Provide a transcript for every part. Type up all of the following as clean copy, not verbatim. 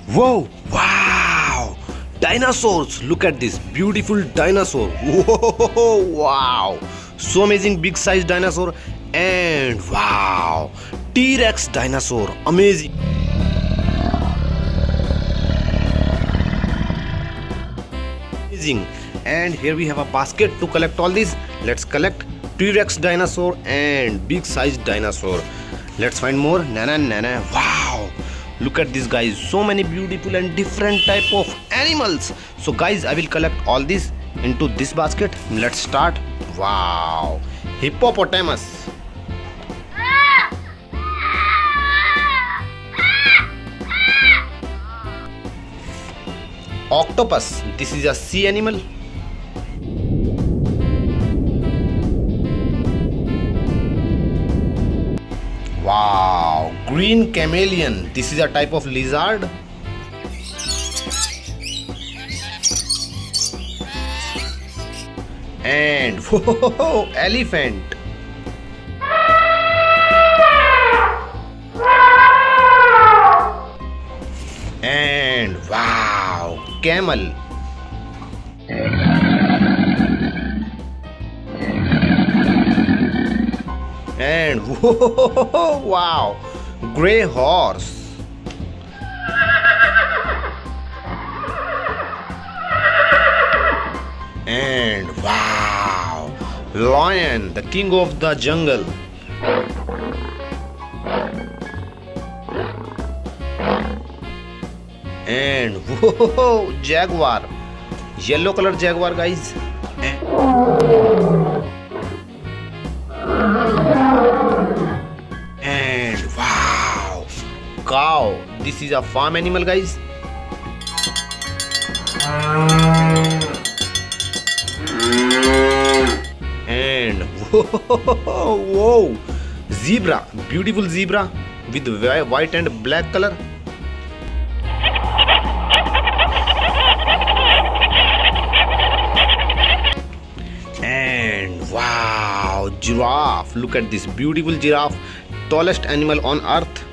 Whoa! Wow! Dinosaurs! Look at this beautiful dinosaur! Whoa! Wow! So amazing, big size dinosaur, and wow! T-Rex dinosaur! Amazing! Amazing! And here we have a basket to collect all these. Let's collect T-Rex dinosaur and big size dinosaur. Let's find more. Nana. Wow! Look at this, guys. So many beautiful and different type of animals. So guys, I will collect all these into this basket. Let's start. Wow! Hippopotamus. Octopus. This is a sea animal. Wow, green chameleon. This is a type of lizard. And whoa, elephant. And wow, camel. And whoa, wow, grey horse. And wow, lion, the king of the jungle. And whoa, jaguar, yellow color jaguar, guys. And wow, cow. This is a farm animal, guys. And whoa, zebra, beautiful zebra with white and black color. And wow, giraffe. Look at this beautiful giraffe, tallest animal on earth.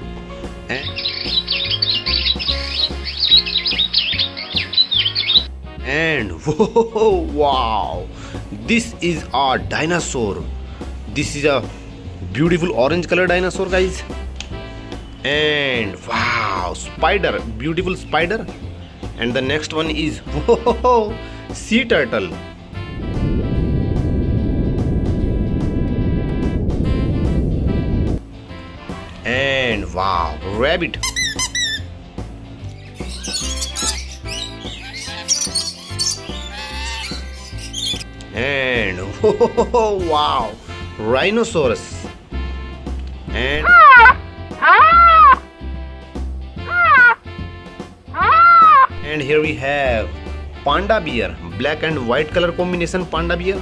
And whoa, wow, this is a dinosaur. This is a beautiful orange color dinosaur, guys. And wow, spider, beautiful spider. And the next one is whoa, sea turtle. And wow, rabbit. And wow, rhinoceros. And here we have panda bear, black and white color combination panda bear.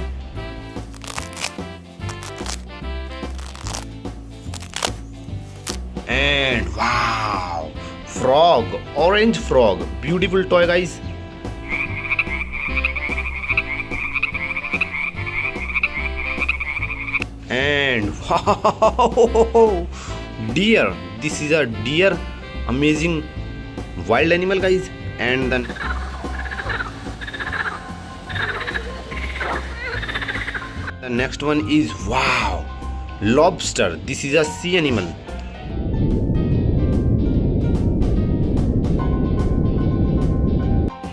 And wow, frog, orange frog, beautiful toy, guys. And wow, deer. This is a deer, amazing wild animal, guys. And then the next one is wow, lobster. This is a sea animal.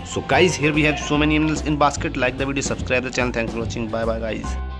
So guys, here we have so many animals in basket. Like the video, subscribe the channel. Thanks for watching. Bye bye, guys.